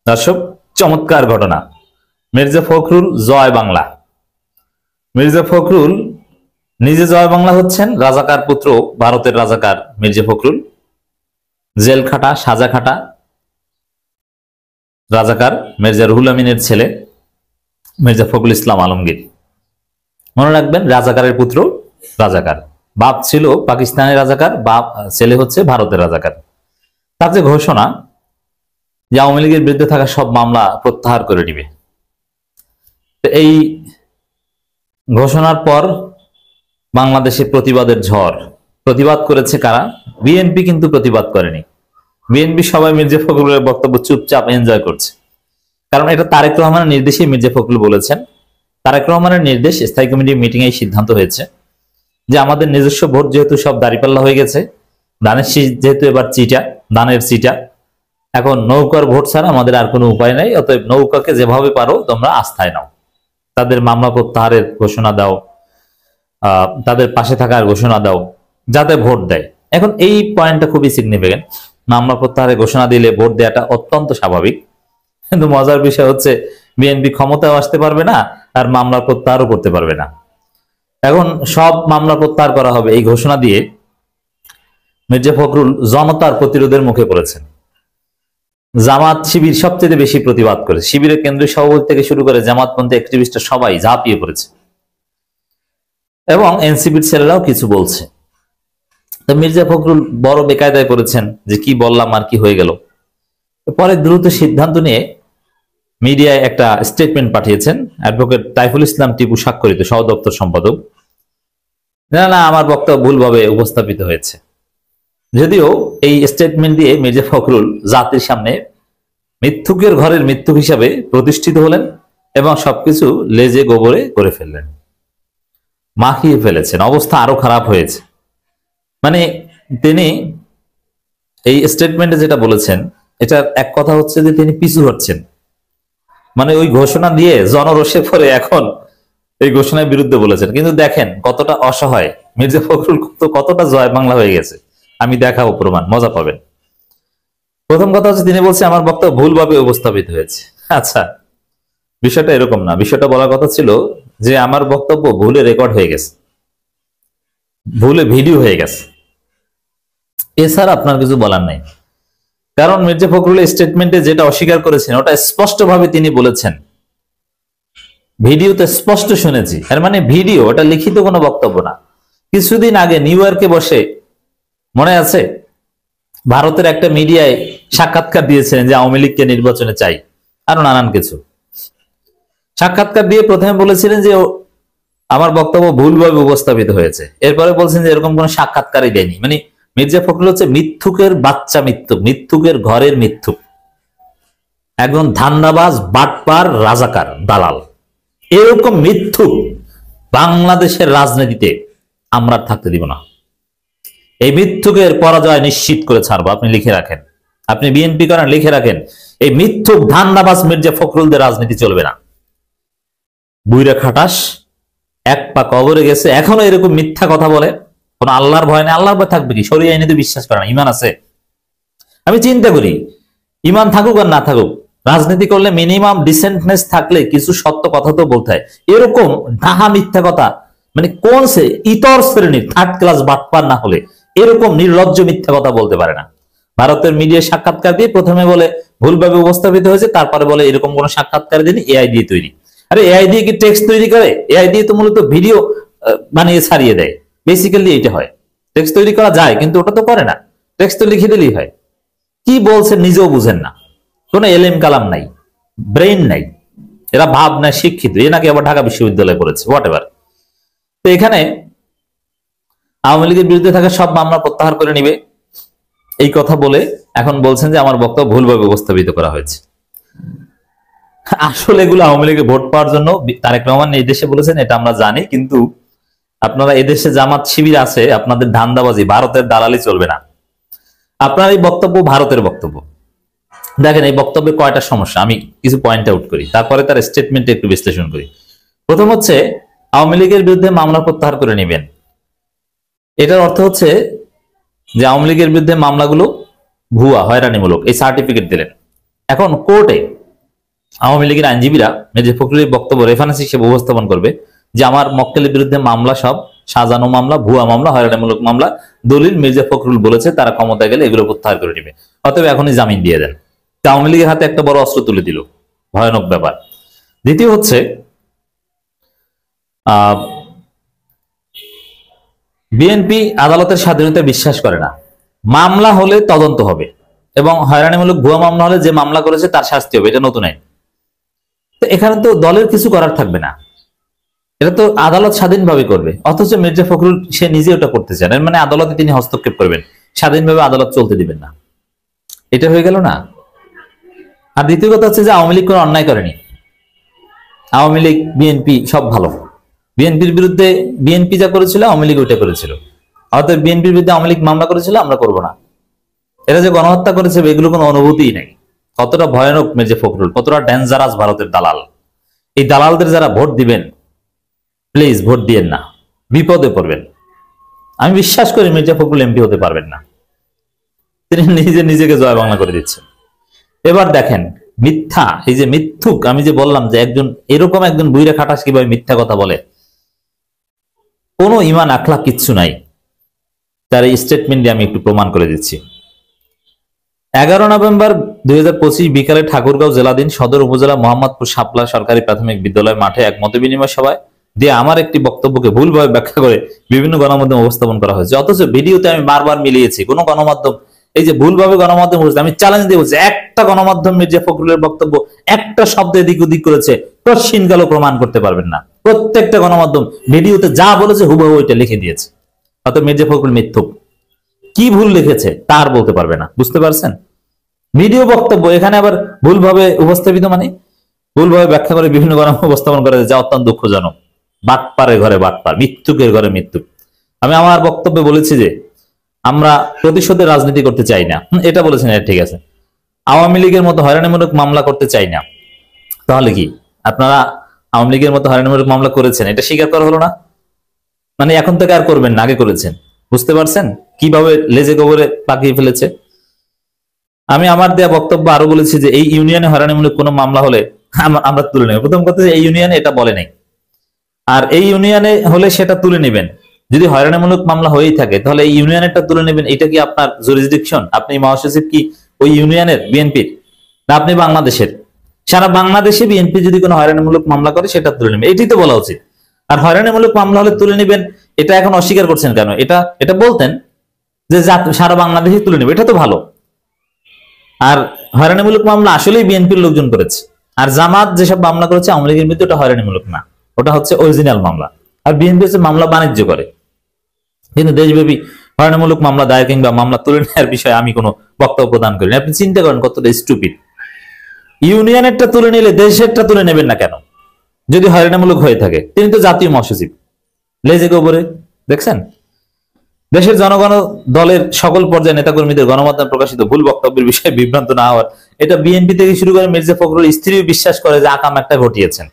দর্শক, চমৎকার ঘটনা। মির্জা ফখরুল জয় বাংলা। মির্জা ফখরুল নিজে জয় বাংলা হচ্ছেন, রাজাকার পুত্র ভারতের রাজাকার মির্জা ফখরুল, জেল খাটা সাজা খাটা রাজাকার মির্জা রুহুল আমিনের ছেলে মির্জা ফখরুল ইসলাম আলমগীর। মনে রাখবেন, রাজাকারের পুত্র রাজাকার, বাপ ছিল পাকিস্তানের রাজাকার, বাপ ছেলে হচ্ছে ভারতের রাজাকার। তার যে ঘোষণা যে আওয়ামী লীগের বিরুদ্ধে থাকা সব মামলা প্রত্যাহার করে নিবে, এই ঘোষণার পর বাংলাদেশে প্রতিবাদের ঝড়। প্রতিবাদ করেছে কারা? বিএনপি কিন্তু প্রতিবাদ করেনি। বিএনপি সবাই মির্জা ফখরুলের বক্তব্য চুপচাপ এনজয় করছে, কারণ এটা তারেক রহমানের নির্দেশে মির্জা ফখরুল বলেছেন। তারেক রহমানের নির্দেশ, স্থায়ী কমিটি মিটিং এ সিদ্ধান্ত হয়েছে যে আমাদের নিজস্ব ভোট যেহেতু সব দাঁড়িপাল্লা হয়ে গেছে, ধানের শীষ যেহেতু এবার চিটা, ধানের চিটা, এখন নৌকার ভোট ছাড়া আমাদের আর কোনো উপায় নাই। অতএব নৌকাকে যেভাবে পারো তোমরা আস্থায় নাও, তাদের মামলা প্রত্যাহারের ঘোষণা দাও, তাদের পাশে থাকার ঘোষণা দাও, যাতে ভোট দেয়। এখন এই পয়েন্টটা খুবই সিগনিফিকেন্ট। মামলা প্রত্যাহারের ঘোষণা দিলে ভোট দেওয়াটা অত্যন্ত স্বাভাবিক, কিন্তু মজার বিষয় হচ্ছে বিএনপি ক্ষমতায় আসতে পারবে না আর মামলা প্রত্যাহারও করতে পারবে না। এখন সব মামলা প্রত্যাহার করা হবে এই ঘোষণা দিয়ে মির্জা ফখরুল জনতার প্রতিরোধের মুখে পড়েছেন। জামাত শিবির সবচেয়ে বেশি প্রতিবাদ করেছে, শিবিরের কেন্দ্রীয় সভাপতি থেকে শুরু করে জামাতপন্থী অ্যাক্টিভিস্টরা সবাই ঝাঁপিয়ে পড়েছে, এবং এনসিপির ছেলেরাও কিছু বলছে। তো মির্জা ফখরুল বড় বেকায়দায় করেছেন যে কি বললাম আর কি হয়ে গেল। পরে দ্রুত সিদ্ধান্ত নিয়ে মিডিয়ায় একটা স্টেটমেন্ট পাঠিয়েছেন অ্যাডভোকেট তাইফুল ইসলাম টিপু স্বাক্ষরিত সহ দপ্তর সম্পাদক। না, আমার বক্তব্য ভুলভাবে উপস্থাপিত হয়েছে। যদিও এই স্টেটমেন্ট দিয়ে মির্জা ফখরুল জাতির সামনে মিথ্যুকের ঘরের মিথ্যুক হিসাবে প্রতিষ্ঠিত হলেন এবং সবকিছু লেজে গোবরে করে ফেললেন, মাখিয়ে ফেলেছেন। অবস্থা আরো খারাপ হয়েছে। মানে তিনি এই স্টেটমেন্টে যেটা বলেছেন, এটার এক কথা হচ্ছে যে তিনি পিছু হচ্ছেন। মানে ওই ঘোষণা দিয়ে জনরোষে পড়ে এখন এই ঘোষণার বিরুদ্ধে বলেছেন। কিন্তু দেখেন কতটা অসহায় মির্জা ফখরুল, কতটা জয় বাংলা হয়ে গেছে। আমি দেখাবো প্রমাণ, মজা পাবেন। প্রথম কথা হচ্ছে তিনি বলছে আমার বক্তব্য ভুলভাবে উপস্থাপিত হয়েছে। আচ্ছা, বিষয়টা এরকম না। বিষয়টা বলার কথা ছিল যে আমার বক্তব্য ভুলে রেকর্ড হয়ে গেছে, ভুলে ভিডিও হয়ে গেছে, এছাড়া আপনার কিছু বলার নাই। কারণ মির্জা ফখরুল স্টেটমেন্টে যেটা অস্বীকার করেছেন ওটা স্পষ্টভাবে তিনি বলেছেন, ভিডিওতে স্পষ্ট শুনেছি। এর মানে ভিডিও, ওটা লিখিত কোনো বক্তব্য না। কিছুদিন আগে নিউ ইয়র্কে বসে, মনে আছে, ভারতের একটা মিডিয়ায় সাক্ষাৎকার দিয়েছিলেন যে আওয়ামী লীগকে নির্বাচনে চাই, আরো নানান কিছু সাক্ষাৎকার দিয়ে প্রথমে বলেছিলেন যে আমার বক্তব্য ভুলভাবে উপস্থাপিত হয়েছে। এরপরে বলছেন যে এরকম কোন সাক্ষাৎকারই দেয়নি। মানে মির্জা ফখরুল হচ্ছে মিথ্যুকের বাচ্চা মিথ্যুক, মিথ্যুকের ঘরের মিথ্যুক, একজন ধান্দাবাজ, বাটপার, রাজাকার, দালাল। এরকম মিথ্যুক বাংলাদেশের রাজনীতিতে আমরা থাকতে দিব না। এই মিথ্যুকের পরাজয় নিশ্চিত করে ছাড়বো। আপনি লিখে রাখেন, আপনি বিএনপি করেন, লিখে রাখেন, এই মিথ্যুক ধান্দাবাজ মির্জা ফখরুলদের রাজনীতি চলবে না। বুইরা খাটাস, এক পা কবরে গেছে, এখনো এরকম মিথ্যা কথা বলে। কোন আল্লাহর ভয় নেই। আল্লাহর ভয় থাকবে কি? শরীয়ত আইনে তো বিশ্বাস করে না, ইমান আছে। আমি চিন্তা করি, ইমান থাকুক আর না থাকুক, রাজনীতি করলে মিনিমাম ডিসেন্টনেস থাকলে কিছু সত্য কথা তো বলতে হয়। এরকম ডাহা মিথ্যা কথা, মানে কোন সে ইতর শ্রেণীর থার্ড ক্লাস বাটপার না হলে এরকম নির্লজ্জ মিথ্যা কথা বলতে পারে না। ভারতের মিডিয়া সাক্ষাৎকার দিয়ে প্রথমে বলে ভুলভাবে উপস্থাপিত হয়েছে, তারপরে বলে এরকম কোন সাক্ষাৎকার দিন, এআই দিয়ে তৈরি। আরে এআই দিয়ে কি টেক্সট তৈরি করে? এআই দিয়ে তো মূলত ভিডিও বানিয়ে ছাড়িয়ে দেয়। বেসিক্যালি এইটা হয়। টেক্সট তৈরি করা যায়, কিন্তু ওটা তো করে না। টেক্সট তো লিখে দিলেই হয়। কি বলছেন নিজেও বুঝেন না, কোন এলেম কালাম নাই, ব্রেইন নাই, এরা ভাব নাই, শিক্ষিত। এ নাকি আবার ঢাকা বিশ্ববিদ্যালয়ে পড়েছে, হোয়াট এভার। তো এখানে আওয়ামী লীগের বিরুদ্ধে থাকা সব মামলা প্রত্যাহার করে নিবে এই কথা বলে এখন বলছেন যে আমার বক্তব্য ভুলভাবে উপস্থাপিত করা হয়েছে। আসলে এগুলো আওয়ামী লীগের ভোট পাওয়ার জন্য তারেক রহমান নির্দেশে বলেছেন, এটা আমরা জানি। কিন্তু আপনারা এদেশে জামাত শিবির আছে, আপনাদের ধান্দাবাজি, ভারতের দালালি চলবে না। আপনার এই বক্তব্য ভারতের বক্তব্য। দেখেন এই বক্তব্যে কয়টা সমস্যা, আমি কিছু পয়েন্ট আউট করি, তারপরে তার স্টেটমেন্টে একটু বিশ্লেষণ করি। প্রথম হচ্ছে আওয়ামী লীগের বিরুদ্ধে মামলা প্রত্যাহার করে নেবেন। এটার অর্থ হচ্ছে যে আওয়ামী লীগের বিরুদ্ধে মামলাগুলো ভুয়া, হয়রানিমূলক, এই সার্টিফিকেট দিলেন। এখন কোর্টে আওয়ামী লীগের আইনজীবীরা মির্জা ফখরুলের বক্তব্য রেফারেন্স হিসেবে উপস্থাপন করবে যে আমার মক্কেলের বিরুদ্ধে মামলা সব সাজানো মামলা, ভুয়া মামলা, হয়রানিমূলক মামলা, দলিল মির্জা ফখরুল বলেছে তারা ক্ষমতায় গেলে এগুলো প্রত্যাহার করে নেবে, অতএব এখনই জামিন দিয়ে দেন। আওয়ামী লীগের হাতে একটা বড় অস্ত্র তুলে দিল, ভয়ানক ব্যাপার। দ্বিতীয় হচ্ছে বিএনপি আদালতের স্বাধীনতা বিশ্বাস করে না। মামলা হলে তদন্ত হবে এবং হয়রানিমূলক ভুয়া মামলা হলে যে মামলা করেছে তার শাস্তি হবে, এটা নতুন আইন। তো এখানে তো দলের কিছু করার থাকবে না, এটা তো আদালত স্বাধীনভাবে করবে। অথচ মির্জা ফখরুল সে নিজে ওটা করতে চান, মানে আদালতে তিনি হস্তক্ষেপ করবেন, স্বাধীনভাবে আদালত চলতে দিবেন না। এটা হয়ে গেল না। আর দ্বিতীয় কথা হচ্ছে যে আওয়ামী লীগ কোনো অন্যায় করেনি। আওয়ামী লীগ বিএনপি সব ভালো, বিএনপির বিরুদ্ধে বিএনপি যা করেছিল আওয়ামী লীগ ওইটা করেছিল, অর্থাৎ বিএনপির বিরুদ্ধে আওয়ামী লীগ মামলা করেছিল, আমরা করব না। এরা যে গণহত্যা করেছে এগুলো কোনো অনুভূতিই নেই। কতটা ভয়ানক মির্জা ফখরুল, কতটা ডেঞ্জারাস ভারতের দালাল। এই দালালদের যারা ভোট দিবেন, প্লিজ ভোট দিয়েন না, বিপদে পড়বেন। আমি বিশ্বাস করি মির্জা ফখরুল এমপি হতে পারবেন না, তিনি নিজেকে জয় বাংলা করে দিচ্ছেন। এবার দেখেন মিথ্যা, এই যে মিথ্যুক, আমি যে বললাম যে একজন এরকম একজন বুইরা খাটাস কিভাবে মিথ্যা কথা বলে, কোনো ইমান আখলাক কিচ্ছু নাই, তার এই স্টেটমেন্ট দিয়ে আমি একটু প্রমাণ করে দিচ্ছি। 11 নভেম্বর 2025 বিকালে ঠাকুরগাঁও জেলাধীন সদর উপজেলা মোহাম্মদপুর শাপলা সরকারি প্রাথমিক বিদ্যালয় মাঠে এক মতবিনিময় সভায় দিয়ে আমার একটি বক্তব্যকে ভুলভাবে ব্যাখ্যা করে বিভিন্ন গণমাধ্যমে উপস্থাপন করা হয়েছে। অথচ ভিডিওতে আমি বারবার মিলিয়েছি, কোনো গণমাধ্যম এই যে ভুলভাবে গণমাধ্যম বলছে, আমি চ্যালেঞ্জ দিয়ে বলছি, একটা গণমাধ্যম মির্জা ফখরুলের বক্তব্য একটা শব্দ এদিক ওদিক করেছে কশিন গেল প্রমাণ করতে পারবেন না। প্রত্যেকটা গণমাধ্যম ভিডিওতে যা বলেছে হুবহু ওইটা লিখে দিয়েছে। অর্থাৎ মির্জা ফখরুল মিথ্যুক, কি ভুল লিখেছে তার বলতে পারবে না, বুঝতে পারছেন? ভিডিও বক্তব্য এখানে আবার ভুলভাবে উপস্থাপিত, মানে ভুলভাবে ব্যাখ্যা করে বিভিন্ন গণমাধ্যমে উপস্থাপন করা যা অত্যন্ত দুঃখজনক। বাটপারের ঘরে বাটপার, মিথ্যুকের ঘরে মৃত্যু। আমি আমার বক্তব্যে বলেছি যে আমরা প্রতিশোধের রাজনীতি করতে চাই না, এটা বলেছেন, এটা ঠিক আছে। আওয়ামী লীগের মতো হয়রানিমূলক মামলা করতে চাই না, তাহলে কি আপনারা আওয়ামী লীগের মতো হয়রানিমূলক মামলা করেছেন, এটা স্বীকার করা হলো না? মানে এখন থেকে আর করবেন না, আগে করেছেন। বুঝতে পারছেন কিভাবে লেজে গোবরে পাকিয়ে ফেলেছে? আমি আমার দেয়া বক্তব্য আরো বলেছি যে এই ইউনিয়নে হয়রানিমূলক কোনো মামলা হলে আমরা তুলে নেব। প্রথম কথা, এই ইউনিয়নে এটা বলে নাই, আর এই ইউনিয়নে হলে সেটা তুলে নেবেন। যদি হয়রানিমূলক মামলা হয়েই থাকে তাহলে এই ইউনিয়নেরটা তুলে নেবেন, এটা কি আপনার জুরিসডিকশন? আপনি মহাসচিব কি ওই ইউনিয়নের বিএনপির, না আপনি বাংলাদেশের? সারা বাংলাদেশে বিএনপি যদি কোনো হয়রানিমূলক মামলা করে সেটা তুলে নেবেন, এটাই তো বলা উচিত। আর হয়রানিমূলক মামলা হলে তুলে নেবেন, এটা এখন অস্বীকার করছেন কেন? এটা বলতেন যে সারা বাংলাদেশে তুলে নেবে, এটা তো ভালো। আর হয়রানিমূলক মামলা আসলেই বিএনপির লোকজন করেছে, আর জামাত যেসব মামলা করেছে আওয়ামী লীগের বিরুদ্ধে, ওটা হয়রানিমূলক না, ওটা হচ্ছে অরিজিনাল মামলা। আর বিএনপি হচ্ছে মামলা বাণিজ্য করে। কিন্তু দেশব্যাপী হয়রানিমূলক মামলা দায়ের কিংবা মামলা তুলে নেওয়ার বিষয়ে আমি কোনো বক্তব্য প্রদান করিনি। আপনি চিন্তা করেন কতটা স্টুপিড। ইউনিয়নেরটা তুলে নিলে দেশেরটা তুলে নেবেন না কেন যদি হয়রানিমূলক হয়ে থাকে? তিনি তো জাতীয় মহাসচিব, লেজে গোবরে। দেখছেন দেশের জনগণ, দলের সকল পর্যায়ে নেতাকর্মীদের গণমাধ্যমে প্রকাশিত ভুল বক্তব্যের বিষয়ে বিভ্রান্ত না হওয়ার, এটা বিএনপি থেকে শুরু করে মির্জা ফখরুল স্ত্রীও বিশ্বাস করে যে আকাম একটা ঘটিয়েছেন।